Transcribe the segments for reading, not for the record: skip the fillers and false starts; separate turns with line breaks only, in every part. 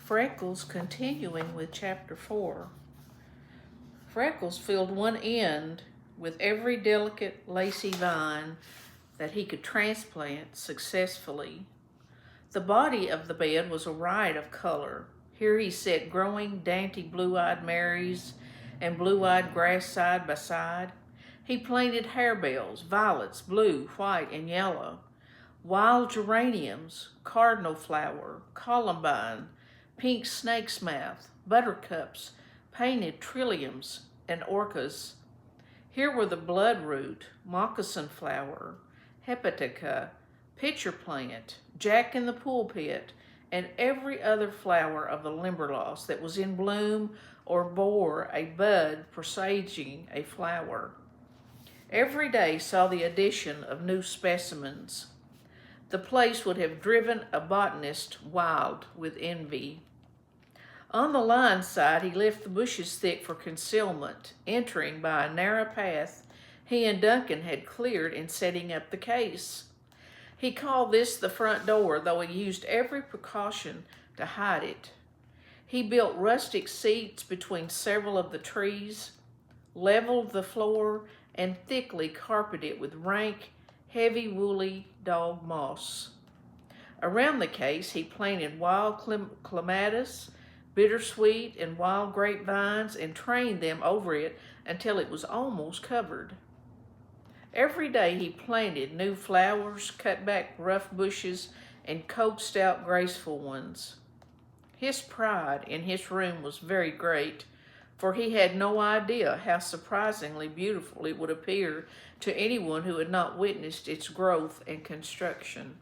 Freckles, continuing with chapter 4. Freckles filled one end with every delicate, lacy vine that he could transplant successfully. The body of the bed was a riot of color. Here he set growing, dainty blue-eyed Marys and blue-eyed grass side by side. He planted harebells, violets, blue, white, and yellow, wild geraniums, cardinal flower, columbine, pink snake's mouth, buttercups, painted trilliums, and orchis. Here were the bloodroot, moccasin flower, hepatica, pitcher plant, jack in the pulpit, and every other flower of the limberlost that was in bloom or bore a bud presaging a flower. Every day saw the addition of new specimens. The place would have driven a botanist wild with envy. On the line side, he left the bushes thick for concealment, entering by a narrow path he and Duncan had cleared in setting up the case. He called this the front door, though he used every precaution to hide it. He built rustic seats between several of the trees, leveled the floor, and thickly carpeted it with rank, heavy, woolly dog moss. Around the case, he planted wild clematis, bittersweet, and wild grapevines, and trained them over it until it was almost covered. Every day he planted new flowers, cut back rough bushes, and coaxed out graceful ones. His pride in his room was very great, for he had no idea how surprisingly beautiful it would appear to anyone who had not witnessed its growth and construction.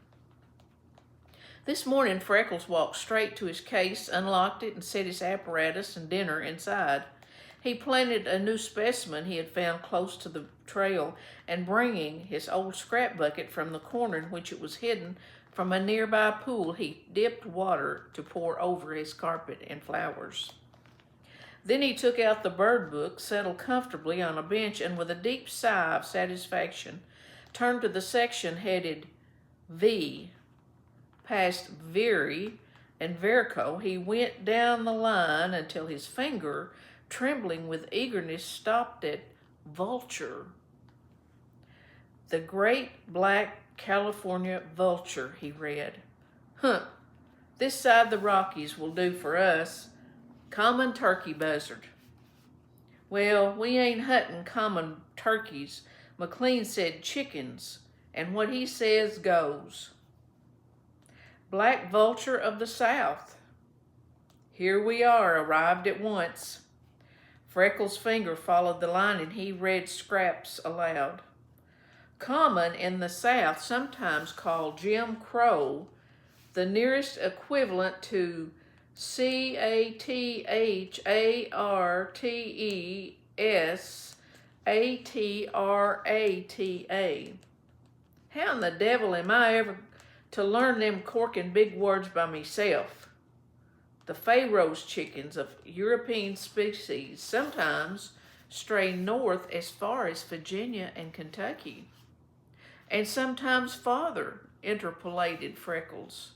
This morning, Freckles walked straight to his case, unlocked it, and set his apparatus and dinner inside. He planted a new specimen he had found close to the trail, and bringing his old scrap bucket from the corner in which it was hidden from a nearby pool, he dipped water to pour over his carpet and flowers. Then he took out the bird book, settled comfortably on a bench, and with a deep sigh of satisfaction, turned to the section headed V. Past Veri and Verco, he went down the line until his finger, trembling with eagerness, stopped at vulture. The great black California vulture, he read. This side the Rockies will do for us. Common turkey buzzard. Well, we ain't hunting common turkeys. McLean said chickens, and what he says goes. Black vulture of the South. Here we are, arrived at once. Freckles' finger followed the line, and he read scraps aloud. Common in the South, sometimes called Jim Crow, the nearest equivalent to CATHARTESATRATA. How in the devil am I ever to learn them corking big words by myself? The Pharaoh's chickens of European species sometimes stray north as far as Virginia and Kentucky, and sometimes farther, interpolated Freckles.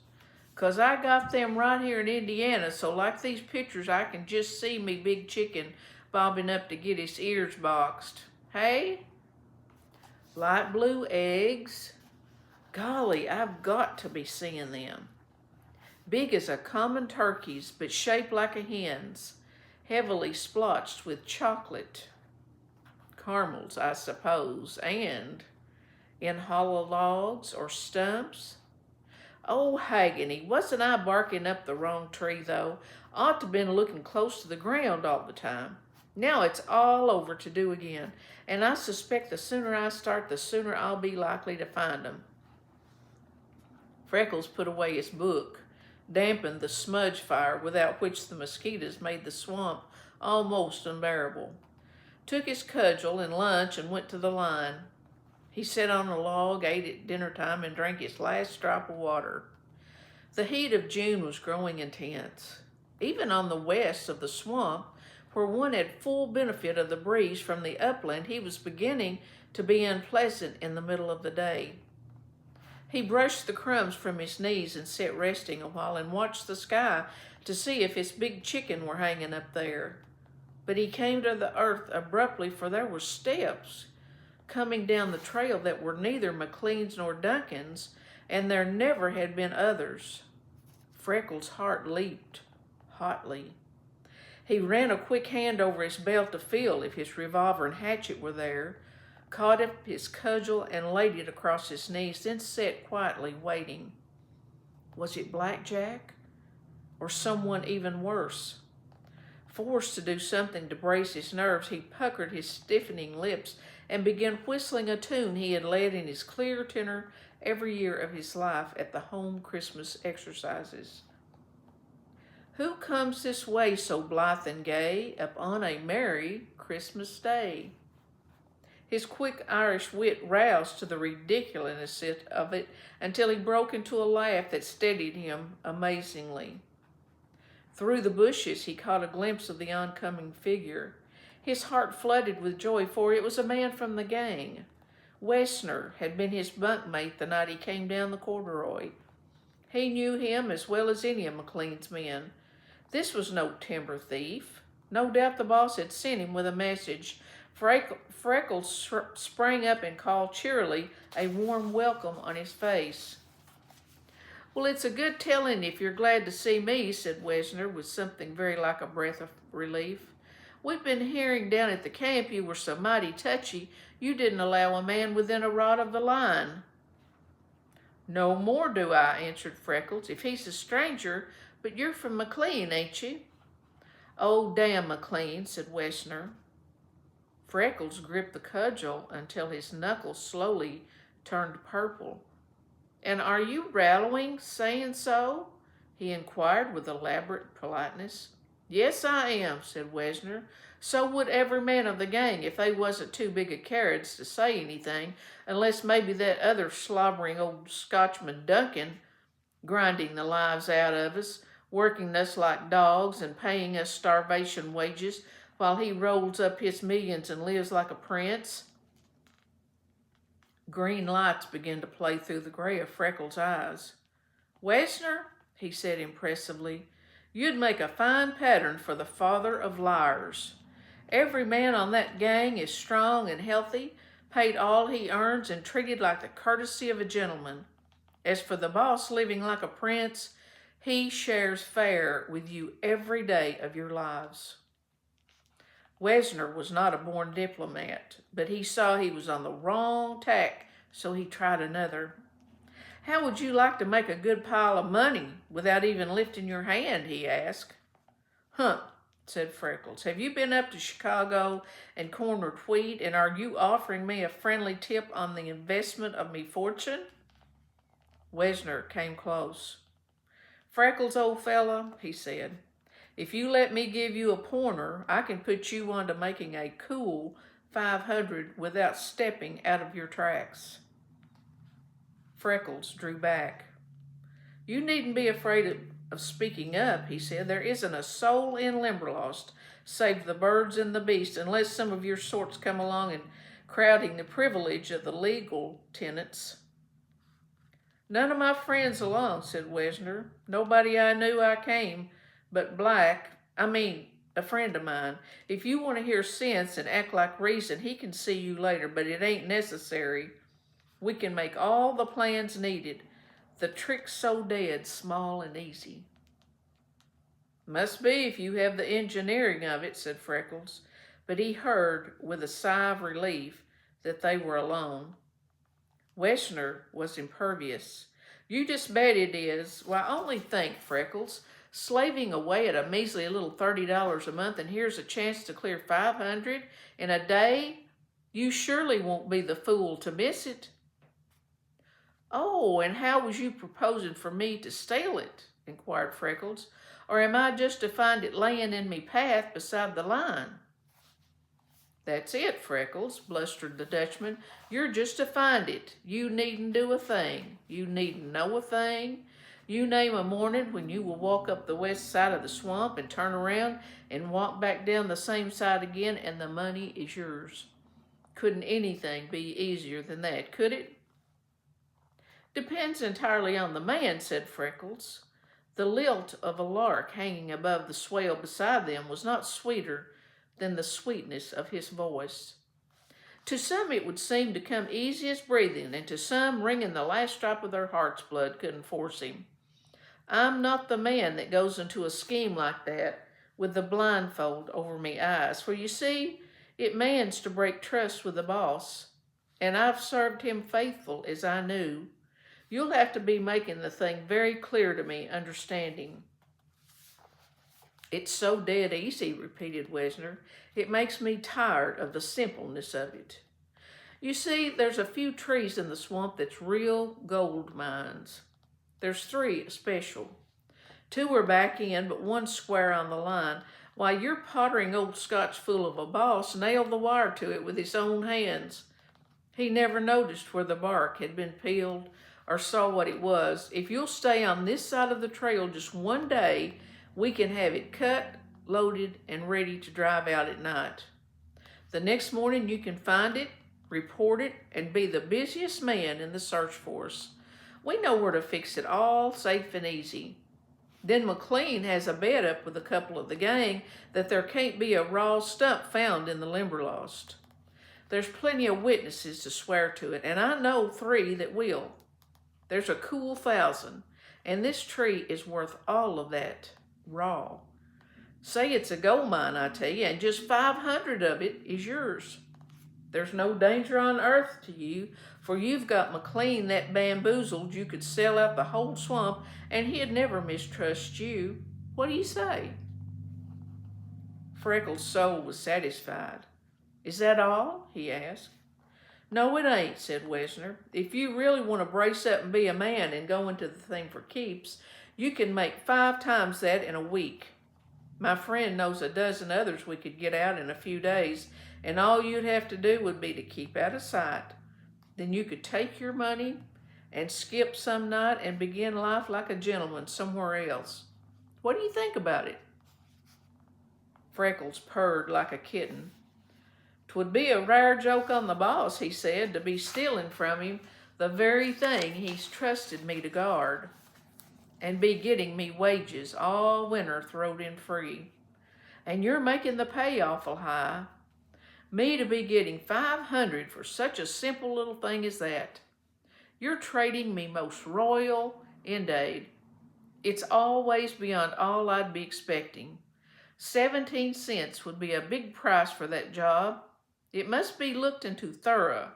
'Cause I got them right here in Indiana, so like these pictures, I can just see me big chicken bobbing up to get his ears boxed. Hey? Light blue eggs. Golly, I've got to be seeing them. Big as a common turkey's, but shaped like a hen's, heavily splotched with chocolate. Caramels, I suppose, and in hollow logs or stumps. Oh, Haggany, wasn't I barking up the wrong tree, though? Ought to been looking close to the ground all the time. Now it's all over to do again, and I suspect the sooner I start, the sooner I'll be likely to find 'em. Freckles put away his book, dampened the smudge fire without which the mosquitoes made the swamp almost unbearable, took his cudgel and lunch, and went to the line. He sat on a log, ate at dinner time, and drank his last drop of water. The heat of June was growing intense. Even on the west of the swamp, where one had full benefit of the breeze from the upland, he was beginning to be unpleasant in the middle of the day. He brushed the crumbs from his knees and sat resting a while and watched the sky to see if his big chicken were hanging up there. But he came to the earth abruptly, for there were steps coming down the trail that were neither McLean's nor Duncan's, and there never had been others. Freckles' heart leaped hotly. He ran a quick hand over his belt to feel if his revolver and hatchet were there, caught up his cudgel and laid it across his knees, then sat quietly waiting. Was it Blackjack? Or someone even worse? Forced to do something to brace his nerves, he puckered his stiffening lips and began whistling a tune he had led in his clear tenor every year of his life at the home Christmas exercises. Who comes this way so blithe and gay upon a merry Christmas day? His quick Irish wit roused to the ridiculousness of it until he broke into a laugh that steadied him amazingly. Through the bushes he caught a glimpse of the oncoming figure. His heart flooded with joy, for it was a man from the gang. Wessner had been his bunkmate the night he came down the corduroy. He knew him as well as any of McLean's men. This was no timber thief. No doubt the boss had sent him with a message. Freckles sprang up and called cheerily, a warm welcome on his face. "Well, it's a good telling if you're glad to see me," said Wessner with something very like a breath of relief. "We've been hearing down at the camp you were so mighty touchy you didn't allow a man within a rod of the line." "No more do I," answered Freckles, "if he's a stranger, but you're from McLean, ain't you?" "Oh, damn McLean," said Wessner. Freckles gripped the cudgel until his knuckles slowly turned purple. "And are you rallying, saying so?" he inquired with elaborate politeness. "Yes, I am," said Wessner. "So would every man of the gang if they wasn't too big a carrots to say anything, unless maybe that other slobbering old Scotchman Duncan, grinding the lives out of us, working us like dogs and paying us starvation wages while he rolls up his millions and lives like a prince." Green lights began to play through the gray of Freckles' eyes. "Wessner," he said impressively, "you'd make a fine pattern for the father of liars. Every man on that gang is strong and healthy, paid all he earns, and treated like the courtesy of a gentleman. As for the boss living like a prince, he shares fare with you every day of your lives." Wessner was not a born diplomat, but he saw he was on the wrong tack, so he tried another. "How would you like to make a good pile of money without even lifting your hand?" he asked. "Huh," said Freckles. "Have you been up to Chicago and cornered wheat, and are you offering me a friendly tip on the investment of me fortune?" Wessner came close. "Freckles, old fella," he said, "if you let me give you a pointer, I can put you on to making a cool 500 without stepping out of your tracks." Freckles drew back. "You needn't be afraid of speaking up," he said. "There isn't a soul in Limberlost save the birds and the beasts, unless some of your sorts come along and crowding the privilege of the legal tenants." "None of my friends along," said Wessner. "Nobody I knew I came, but a friend of mine. If you want to hear sense and act like reason, he can see you later, but it ain't necessary. We can make all the plans needed. The trick's so dead small and easy." "Must be if you have the engineering of it," said Freckles, but he heard, with a sigh of relief, that they were alone. Wessner was impervious. "You just bet it is. Why, only think, Freckles, slaving away at a measly little $30 a month, and here's a chance to clear 500 in a day. You surely won't be the fool to miss it." "Oh, and how was you proposing for me to steal it?" inquired Freckles. "Or am I just to find it laying in me path beside the line?" "That's it, Freckles," blustered the Dutchman. "You're just to find it. You needn't do a thing. You needn't know a thing. You name a morning when you will walk up the west side of the swamp and turn around and walk back down the same side again, and the money is yours. Couldn't anything be easier than that, could it?" Depends entirely on the man, said Freckles. The lilt of a lark hanging above the swale beside them was not sweeter than the sweetness of his voice. To some it would seem to come easy as breathing, and to some wringing the last drop of their heart's blood couldn't force him. I'm not the man that goes into a scheme like that with the blindfold over me eyes, for you see, it mans to break trust with the boss, and I've served him faithful as I knew. You'll have to be making the thing very clear to me, understanding. It's so dead easy, repeated Wesner. It makes me tired of the simpleness of it. You see, there's a few trees in the swamp that's real gold mines. There's 3 especial. 2 are back in, but 1's square on the line. Why, your pottering old Scotch fool of a boss nailed the wire to it with his own hands. He never noticed where the bark had been peeled or saw what it was. If you'll stay on this side of the trail just one day, we can have it cut, loaded, and ready to drive out at night. The next morning you can find it, report it, and be the busiest man in the search force. We know where to fix it all, safe and easy. Then McLean has a bet up with a couple of the gang that there can't be a raw stump found in the Limberlost. There's plenty of witnesses to swear to it, and I know 3 that will. There's a cool 1,000, and this tree is worth all of that, raw. Say it's a gold mine, I tell you, and just 500 of it is yours. There's no danger on earth to you, for you've got McLean that bamboozled you could sell out the whole swamp, and he'd never mistrust you. What do you say? Freckles' soul was satisfied. Is that all? He asked. No, it ain't, said Wesner. If you really want to brace up and be a man and go into the thing for keeps, you can make 5 times that in a week. My friend knows a dozen others we could get out in a few days, and all you'd have to do would be to keep out of sight. Then you could take your money and skip some night and begin life like a gentleman somewhere else. What do you think about it? Freckles purred like a kitten. 'Twould be a rare joke on the boss, he said, to be stealing from him the very thing he's trusted me to guard, and be getting me wages all winter throwed in free. And you're making the pay awful high. Me to be getting 500 for such a simple little thing as that. You're trading me most royal, indeed. It's always beyond all I'd be expecting. 17 cents would be a big price for that job. It must be looked into thorough.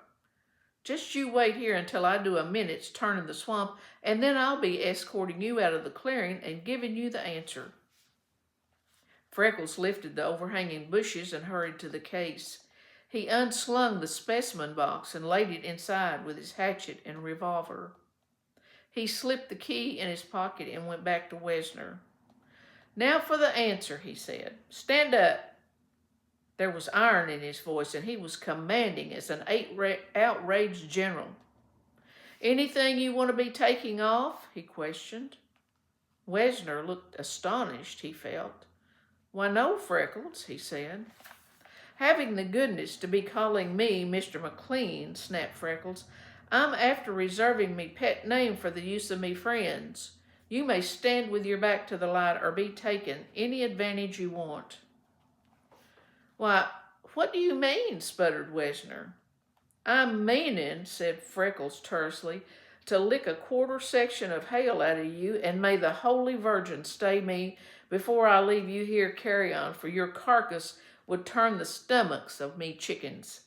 Just you wait here until I do a minute's turn in the swamp, and then I'll be escorting you out of the clearing and giving you the answer. Freckles lifted the overhanging bushes and hurried to the case. He unslung the specimen box and laid it inside with his hatchet and revolver. He slipped the key in his pocket and went back to Wesner. Now for the answer, he said. Stand up. There was iron in his voice, and he was commanding as an outraged general. Anything you want to be taking off? He questioned. Wesner looked astonished, he felt. Why, no, Freckles, he said. Having the goodness to be calling me Mr. McLean, snapped Freckles, I'm after reserving me pet name for the use of me friends. You may stand with your back to the light or be taken any advantage you want. Why, what do you mean? Sputtered Wesner. I'm meaning, said Freckles tersely, to lick a quarter section of hail out of you, and may the Holy Virgin stay me before I leave you here carrion, for your carcass would turn the stomachs of me chickens.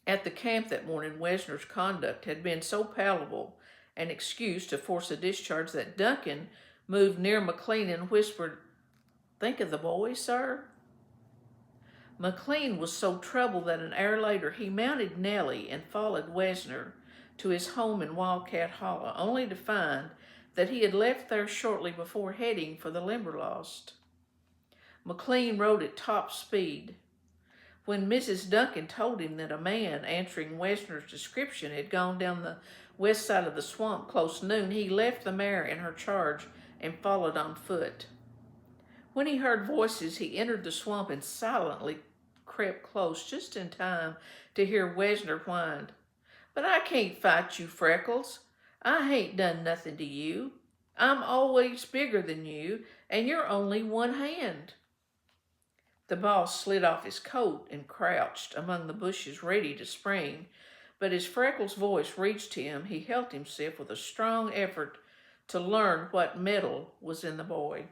At the camp that morning, Wesner's conduct had been so palatable an excuse to force a discharge that Duncan moved near McLean and whispered, Think of the boy, sir? McLean was so troubled that an hour later he mounted Nellie and followed Wesner to his home in Wildcat Hollow, only to find that he had left there shortly before heading for the Limberlost. McLean rode at top speed. When Mrs. Duncan told him that a man answering Wesner's description had gone down the west side of the swamp close noon, he left the mare in her charge and followed on foot. When he heard voices, he entered the swamp and silently crept close just in time to hear Wesner whine. But I can't fight you, Freckles. I ain't done nothing to you. I'm always bigger than you, and you're only one hand." The boss slid off his coat and crouched among the bushes ready to spring, but as Freckles' voice reached him, he held himself with a strong effort to learn what mettle was in the boy.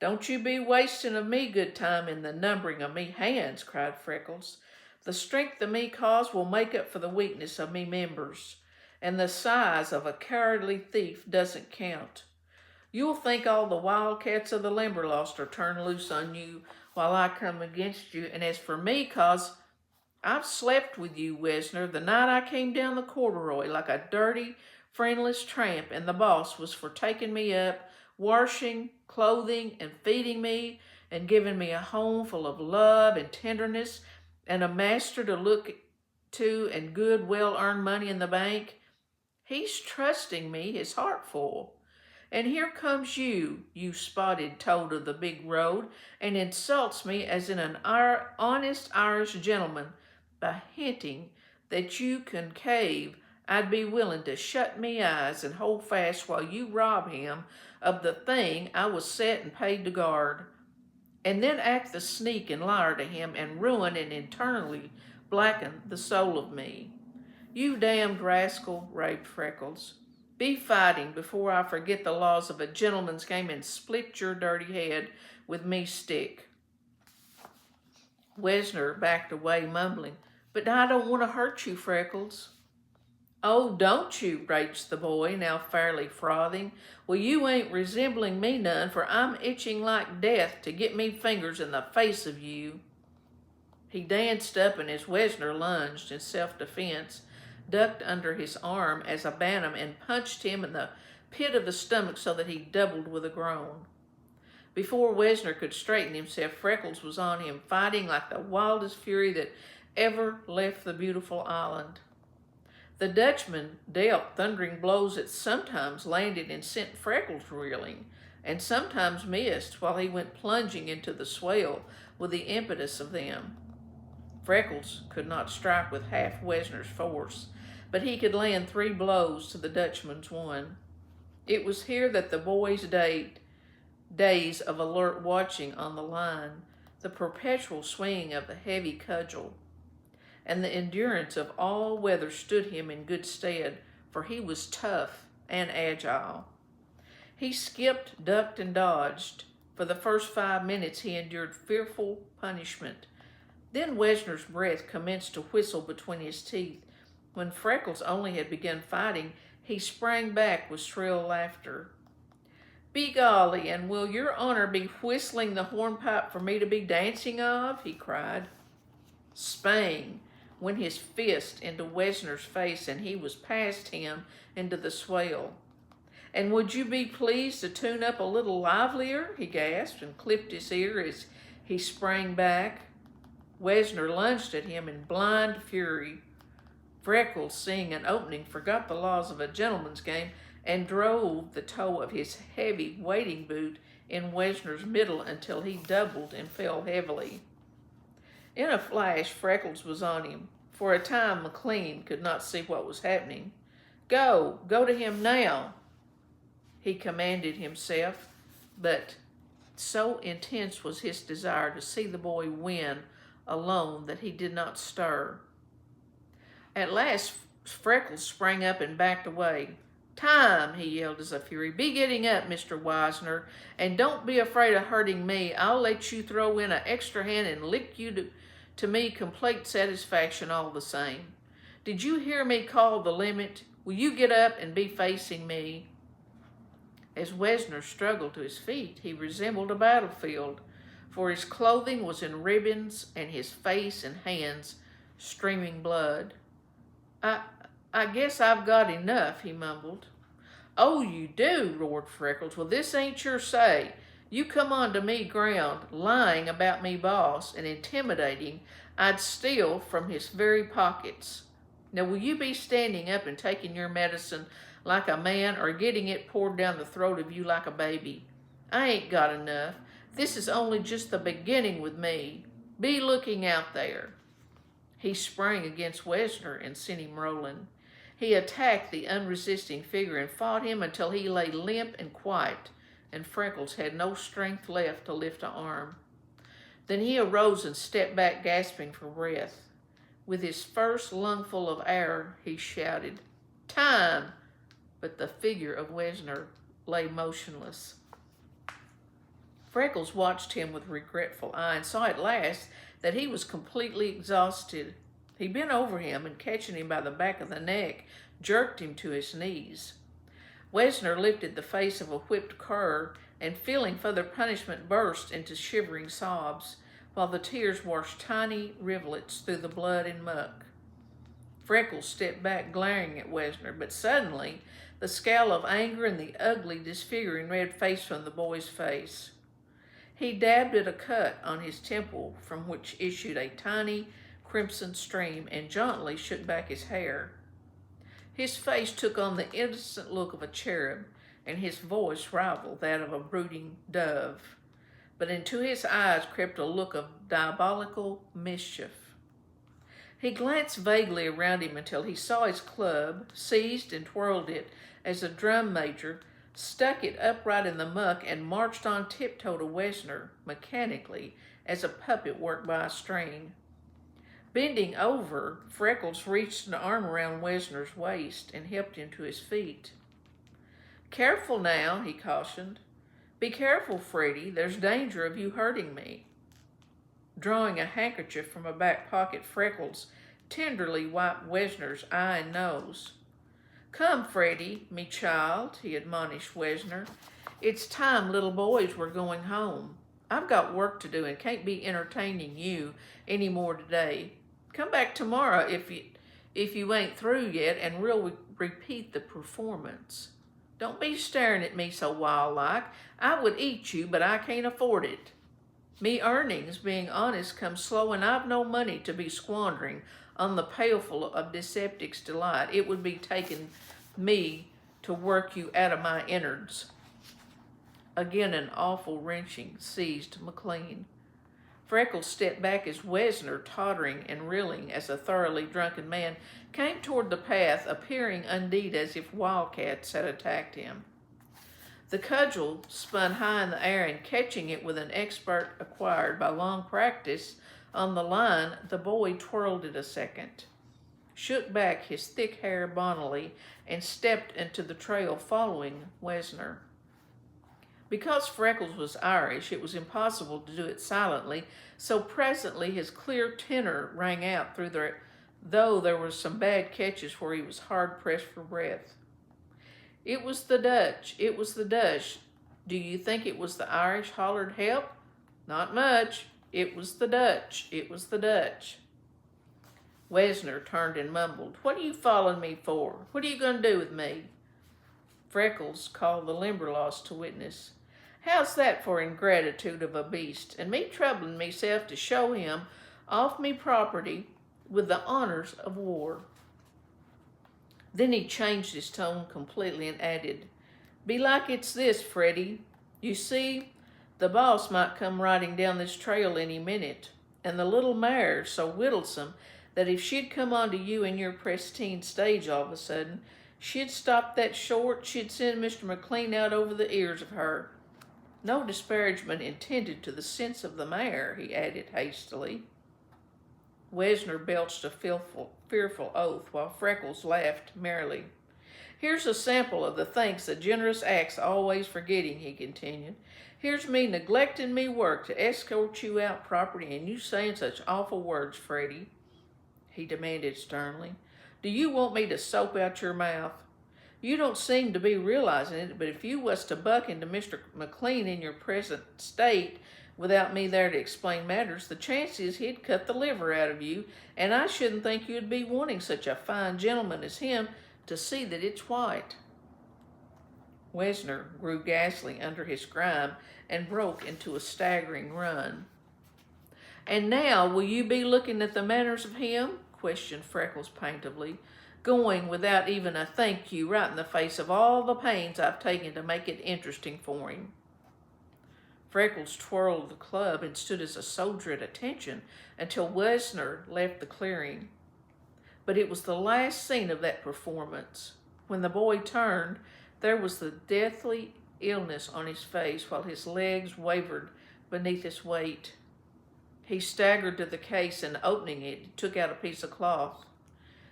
"Don't you be wasting of me good time in the numbering of me hands," cried Freckles. "The strength of me cause will make up for the weakness of me members, and the size of a cowardly thief doesn't count. You'll think all the wildcats of the Limberlost are turned loose on you while I come against you, and as for me, cause I've slept with you, Wesner, the night I came down the corduroy like a dirty, friendless tramp, and the boss was for taking me up, washing, clothing, and feeding me, and giving me a home full of love and tenderness, and a master to look to, and good, well-earned money in the bank. He's trusting me his heart full. And here comes you, you spotted toad of the big road, and insults me as in an honest Irish gentleman by hinting that you concave I'd be willing to shut me eyes and hold fast while you rob him of the thing I was set and paid to guard, and then act the sneak and liar to him and ruin and internally blacken the soul of me. You damned rascal," raved Freckles. "Be fighting before I forget the laws of a gentleman's game and split your dirty head with me stick." Wesner backed away, mumbling, "But I don't want to hurt you, Freckles." "Oh, don't you?" raged the boy, now fairly frothing. "Well, you ain't resembling me none, for I'm itching like death to get me fingers in the face of you." He danced up, and as Wesner lunged in self-defense, ducked under his arm as a bantam and punched him in the pit of the stomach so that he doubled with a groan. Before Wesner could straighten himself, Freckles was on him, fighting like the wildest fury that ever left the beautiful island. The Dutchman dealt thundering blows that sometimes landed and sent Freckles reeling, and sometimes missed while he went plunging into the swale with the impetus of them. Freckles could not strike with half Wesner's force, but he could land 3 blows to the Dutchman's 1. It was here that the boy's days of alert watching on the line, the perpetual swinging of the heavy cudgel, and the endurance of all weather stood him in good stead, for he was tough and agile. He skipped, ducked, and dodged. For the first 5 minutes he endured fearful punishment. Then Wesner's breath commenced to whistle between his teeth. When Freckles only had begun fighting, he sprang back with shrill laughter. "Be golly, and will your honor be whistling the hornpipe for me to be dancing of?" he cried. Spang went his fist into Wesner's face, and he was past him into the swale. "And would you be pleased to tune up a little livelier?" he gasped, and clipped his ear as he sprang back. Wesner lunged at him in blind fury. Freckles, seeing an opening, forgot the laws of a gentleman's game and drove the toe of his heavy wading boot in Wesner's middle until he doubled and fell heavily. In a flash, Freckles was on him. For a time, McLean could not see what was happening. Go to him now," he commanded himself, but so intense was his desire to see the boy win alone that he did not stir. At last, Freckles sprang up and backed away. "Time," he yelled as a fury. "Be getting up, Mr. Wisner, and don't be afraid of hurting me. I'll let you throw in an extra hand and lick you to me complete satisfaction all the same. Did you hear me call the limit? Will you get up and be facing me?" As Wesner struggled to his feet, he resembled a battlefield, for his clothing was in ribbons and his face and hands streaming blood. I guess I've got enough," he mumbled. "Oh, you do?" roared Freckles. "Well, this ain't your say. You come on to me ground, lying about me boss, and intimidating I'd steal from his very pockets. Now, will you be standing up and taking your medicine like a man, or getting it poured down the throat of you like a baby? I ain't got enough. This is only just the beginning with me. Be looking out there." He sprang against Wesner and sent him rolling. He attacked the unresisting figure and fought him until he lay limp and quiet, and Freckles had no strength left to lift an arm. Then he arose and stepped back, gasping for breath. With his first lungful of air, he shouted, "Time!" But the figure of Wesner lay motionless. Freckles watched him with regretful eye and saw at last that he was completely exhausted. He bent over him and, catching him by the back of the neck, jerked him to his knees. Wesner lifted the face of a whipped cur and, feeling further punishment, burst into shivering sobs, while the tears washed tiny rivulets through the blood and muck. Freckles stepped back, glaring at Wesner, but suddenly the scowl of anger and the ugly, disfiguring red face from the boy's face. He dabbed at a cut on his temple from which issued a tiny crimson stream and jauntily shook back his hair. His face took on the innocent look of a cherub, and his voice rivaled that of a brooding dove. But into his eyes crept a look of diabolical mischief. He glanced vaguely around him until he saw his club, seized and twirled it as a drum major, stuck it upright in the muck, and marched on tiptoe to Wesner, mechanically, as a puppet worked by a string. Bending over, Freckles reached an arm around Wesner's waist and helped him to his feet. "Careful now," he cautioned. "Be careful, Freddy. There's danger of you hurting me." Drawing a handkerchief from a back pocket, Freckles tenderly wiped Wesner's eye and nose. "Come, Freddy, me child," he admonished Wesner. "It's time little boys were going home. I've got work to do and can't be entertaining you any more today. Come back tomorrow if you ain't through yet, and we'll repeat the performance. Don't be staring at me so wild-like. I would eat you, but I can't afford it. Me earnings, being honest, come slow, and I've no money to be squandering on the pailful of dyspeptic's delight. It would be taking me to work you out of my innards." Again an awful wrenching seized McLean. Freckles stepped back as Wesner, tottering and reeling as a thoroughly drunken man, came toward the path, appearing indeed as if wildcats had attacked him. The cudgel spun high in the air, and catching it with an expert acquired by long practice on the line, the boy twirled it a second, shook back his thick hair bontily, and stepped into the trail following Wesner. Because Freckles was Irish, it was impossible to do it silently, so presently his clear tenor rang out though there were some bad catches where he was hard-pressed for breath. "It was the Dutch, it was the Dutch. Do you think it was the Irish hollered help? Not much. It was the Dutch, it was the Dutch." Wesner turned and mumbled, "What are you following me for? What are you going to do with me?" Freckles called the Limberlost to witness. "How's that for ingratitude of a beast, and me troubling meself to show him off me property with the honors of war?" Then he changed his tone completely and added, "Belike it's this, Freddy. You see, the boss might come riding down this trail any minute, and the little mare's so whittlesome that if she'd come onto you in your pristine stage all of a sudden, she'd stop that short, she'd send Mr. McLean out over the ears of her. No disparagement intended to the sense of the mare," he added hastily. Wesner belched a fearful oath, while Freckles laughed merrily. "Here's a sample of the thanks a generous act's always forgetting," he continued. "Here's me neglecting me work to escort you out property, and you saying such awful words, Freddy," he demanded sternly. "Do you want me to soap out your mouth? You don't seem to be realizing it, but if you was to buck into Mr. McLean in your present state without me there to explain matters, the chance is he'd cut the liver out of you, and I shouldn't think you'd be wanting such a fine gentleman as him to see that it's white." Wesner grew ghastly under his grime and broke into a staggering run. "And now will you be looking at the manners of him?" questioned Freckles plaintively. "Going without even a thank you, right in the face of all the pains I've taken to make it interesting for him." Freckles twirled the club and stood as a soldier at attention until Wesner left the clearing. But it was the last scene of that performance. When the boy turned, there was the deathly illness on his face while his legs wavered beneath his weight. He staggered to the case and, opening it, took out a piece of cloth.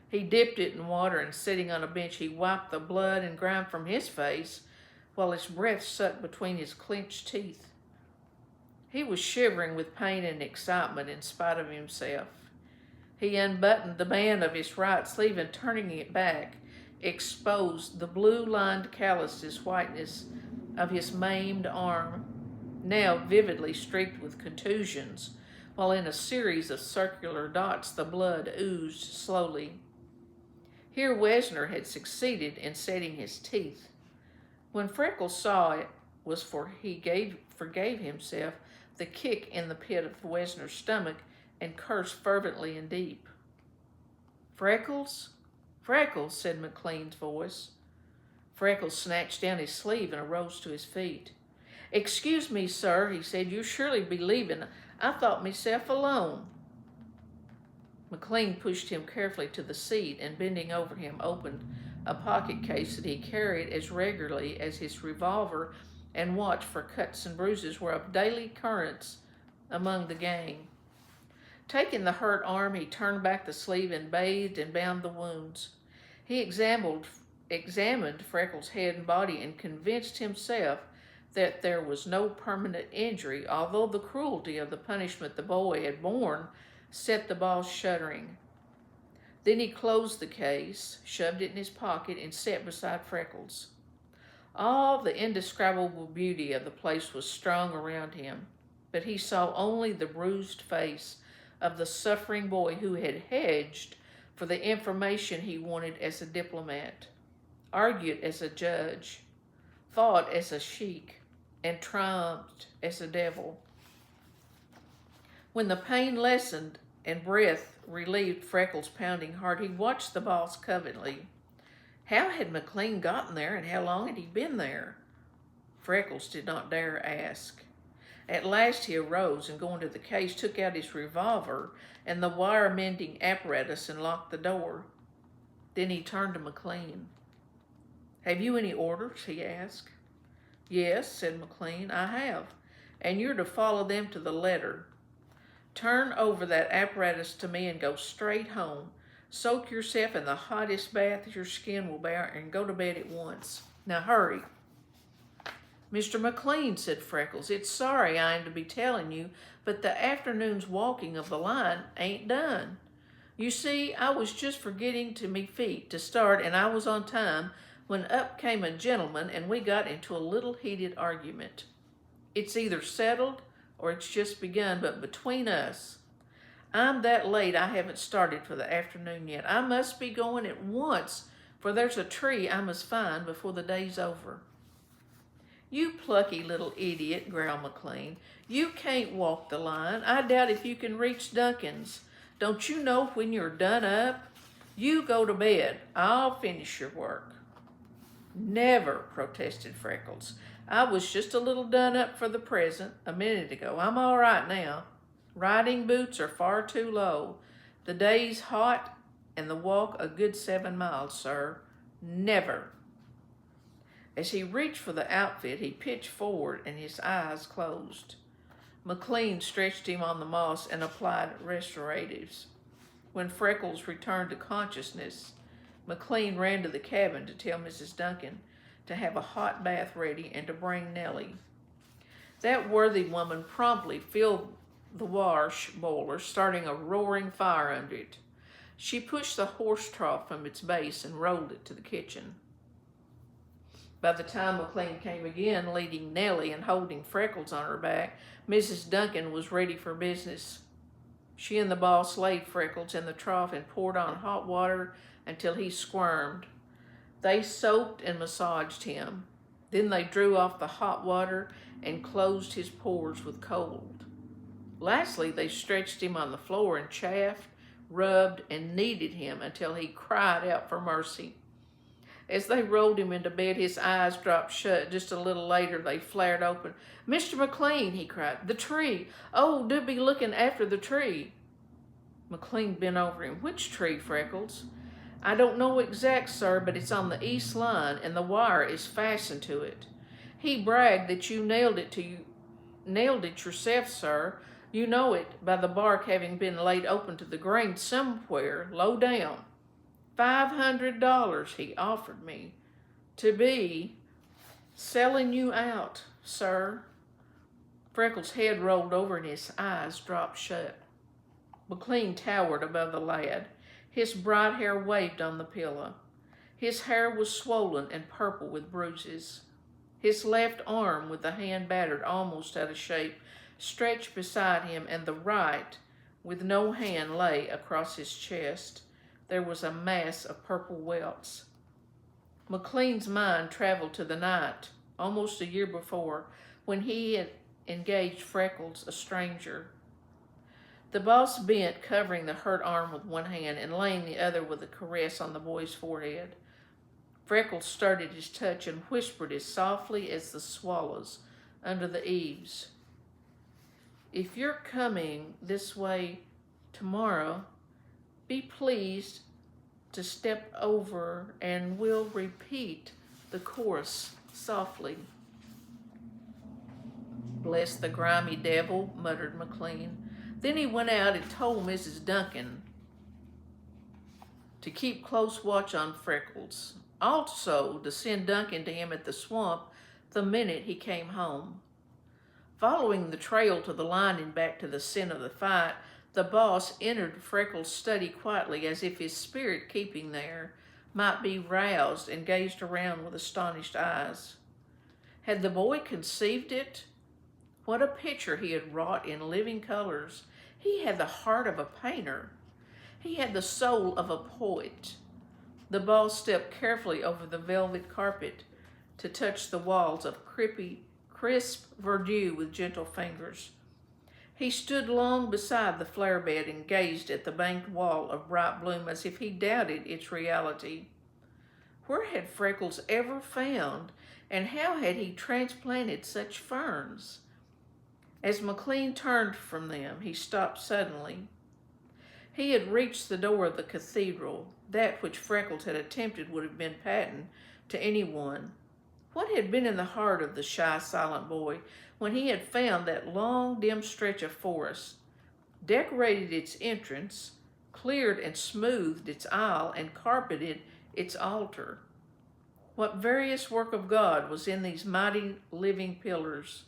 He dipped it in water and, sitting on a bench, he wiped the blood and grime from his face while his breath sucked between his clenched teeth. He was shivering with pain and excitement in spite of himself. He unbuttoned the band of his right sleeve and, turning it back, exposed the blue-lined calluses whiteness of his maimed arm, now vividly streaked with contusions, while in a series of circular dots the blood oozed slowly. Here Wesner had succeeded in setting his teeth. When Freckles saw it was for he forgave himself the kick in the pit of Wesner's stomach and cursed fervently and deep. "Freckles? Freckles," said McLean's voice. Freckles snatched down his sleeve and arose to his feet. "Excuse me, sir," he said. "You surely be leaving. I thought myself alone." McLean pushed him carefully to the seat and, bending over him, opened a pocket case that he carried as regularly as his revolver and watch for cuts and bruises were of daily occurrence among the gang. Taking the hurt arm, he turned back the sleeve and bathed and bound the wounds. He examined Freckles' head and body and convinced himself that there was no permanent injury, although the cruelty of the punishment the boy had borne set the boss shuddering. Then he closed the case, shoved it in his pocket, and sat beside Freckles. All the indescribable beauty of the place was strung around him, but he saw only the bruised face of the suffering boy who had hedged for the information he wanted as a diplomat, argued as a judge, fought as a sheik, and triumphed as a devil. When the pain lessened and breath relieved Freckles' pounding heart, he watched the boss covertly. How had McLean gotten there, and how long had he been there? Freckles did not dare ask. At last he arose and, going to the case, took out his revolver and the wire-mending apparatus and locked the door. Then he turned to McLean. "Have you any orders?" he asked. "Yes," said McLean, "I have, and you're to follow them to the letter. Turn over that apparatus to me and go straight home. Soak yourself in the hottest bath your skin will bear and go to bed at once. Now hurry." "Mr. McLean," said Freckles, "it's sorry I am to be telling you, but the afternoon's walking of the line ain't done. You see, I was just getting to me feet to start, and I was on time when up came a gentleman and we got into a little heated argument. It's either settled or it's just begun, but between us, I'm that late I haven't started for the afternoon yet. I must be going at once, for there's a tree I must find before the day's over." "You plucky little idiot," growled McLean. "You can't walk the line. I doubt if you can reach Duncan's. Don't you know when you're done up? You go to bed. I'll finish your work." "Never," protested Freckles. "I was just a little done up for the present a minute ago. I'm all right now. Riding boots are far too low. The day's hot and the walk a good 7 miles, sir. Never." As he reached for the outfit, he pitched forward and his eyes closed. McLean stretched him on the moss and applied restoratives. When Freckles returned to consciousness, McLean ran to the cabin to tell Mrs. Duncan to have a hot bath ready and to bring Nellie. That worthy woman promptly filled the wash boiler, starting a roaring fire under it. She pushed the horse trough from its base and rolled it to the kitchen. By the time McLean came again, leading Nellie and holding Freckles on her back, Mrs. Duncan was ready for business. She and the boss laid Freckles in the trough and poured on hot water until he squirmed. They soaked and massaged him. Then they drew off the hot water and closed his pores with cold. Lastly, they stretched him on the floor and chafed, rubbed, and kneaded him until he cried out for mercy. As they rolled him into bed, his eyes dropped shut. Just a little later, they flared open. "Mr. McLean," he cried, "the tree! Oh, do be looking after the tree." McLean bent over him. "Which tree, Freckles?" "I don't know exact, sir, but it's on the east line, and the wire is fastened to it. He bragged that you nailed it yourself, sir. You know it by the bark having been laid open to the grain somewhere low down. $500 he offered me to be selling you out, sir." Freckles' head rolled over and his eyes dropped shut. McLean towered above the lad. His bright hair waved on the pillow. His hair was swollen and purple with bruises. His left arm, with the hand battered almost out of shape, stretched beside him, and the right, with no hand, lay across his chest. There was a mass of purple welts. McLean's mind traveled to the night, almost a year before, when he had engaged Freckles, a stranger. The boss bent, covering the hurt arm with one hand and laying the other with a caress on the boy's forehead. Freckles started his touch and whispered as softly as the swallows under the eaves, "If you're coming this way tomorrow, be pleased to step over and we'll repeat the chorus softly." "Bless the grimy devil," muttered McLean. Then he went out and told Mrs. Duncan to keep close watch on Freckles. Also, to send Duncan to him at the swamp the minute he came home. Following the trail to the line and back to the scene of the fight, the boss entered Freckles' study quietly, as if his spirit keeping there might be roused, and gazed around with astonished eyes. Had the boy conceived it? What a picture he had wrought in living colors. He had the heart of a painter. He had the soul of a poet. The boss stepped carefully over the velvet carpet to touch the walls of crisp verdure with gentle fingers. He stood long beside the flower bed and gazed at the banked wall of bright bloom as if he doubted its reality. Where had Freckles ever found, and how had he transplanted such ferns? As McLean turned from them, he stopped suddenly. He had reached the door of the cathedral. That which Freckles had attempted would have been patent to anyone. What had been in the heart of the shy, silent boy when he had found that long, dim stretch of forest, decorated its entrance, cleared and smoothed its aisle, and carpeted its altar? What various work of God was in these mighty living pillars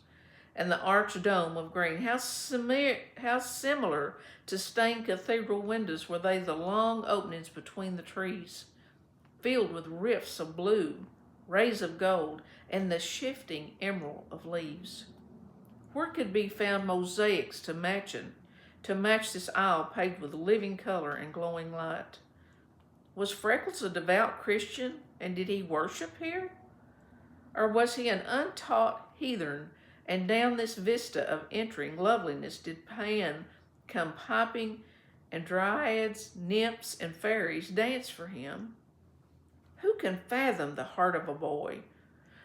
and the arched dome of green? How similar to stained cathedral windows were they, the long openings between the trees, filled with rifts of blue, rays of gold, and the shifting emerald of leaves. Where could be found mosaics to match this aisle paved with living color and glowing light? Was Freckles a devout Christian, and did he worship here? Or was he an untaught heathen, and down this vista of entering loveliness did Pan come piping, and dryads, nymphs, and fairies dance for him? Who can fathom the heart of a boy?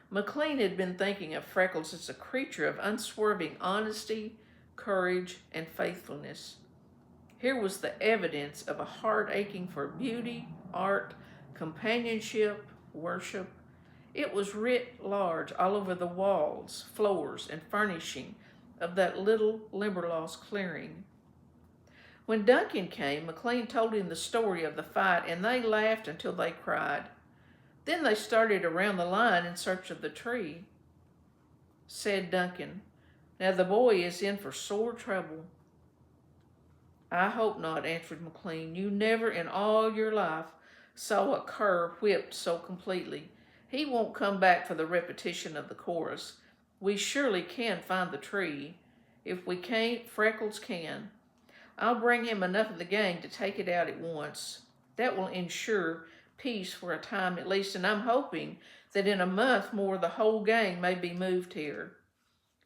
McLean had been thinking of Freckles as a creature of unswerving honesty, courage, and faithfulness. Here was the evidence of a heart aching for beauty, art, companionship, worship. It was writ large all over the walls, floors, and furnishing of that little Limberlost clearing. When Duncan came, McLean told him the story of the fight, and they laughed until they cried. Then they started around the line in search of the tree. Said Duncan, "Now the boy is in for sore trouble." "I hope not," answered McLean. "You never in all your life saw a cur whipped so completely. He won't come back for the repetition of the chorus. We surely can find the tree. If we can't, Freckles can. I'll bring him enough of the gang to take it out at once. That will ensure peace for a time at least, and I'm hoping that in a month more the whole gang may be moved here.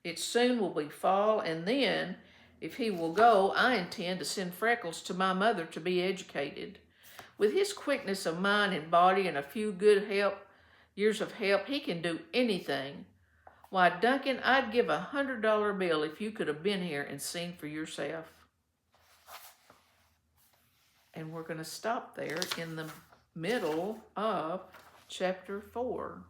It soon will be fall, and then, if he will go, I intend to send Freckles to my mother to be educated. With his quickness of mind and body and a few good years of help, he can do anything. Why, Duncan, I'd give a $100 bill if you could have been here and seen for yourself. And we're going to stop there in the middle of chapter 4.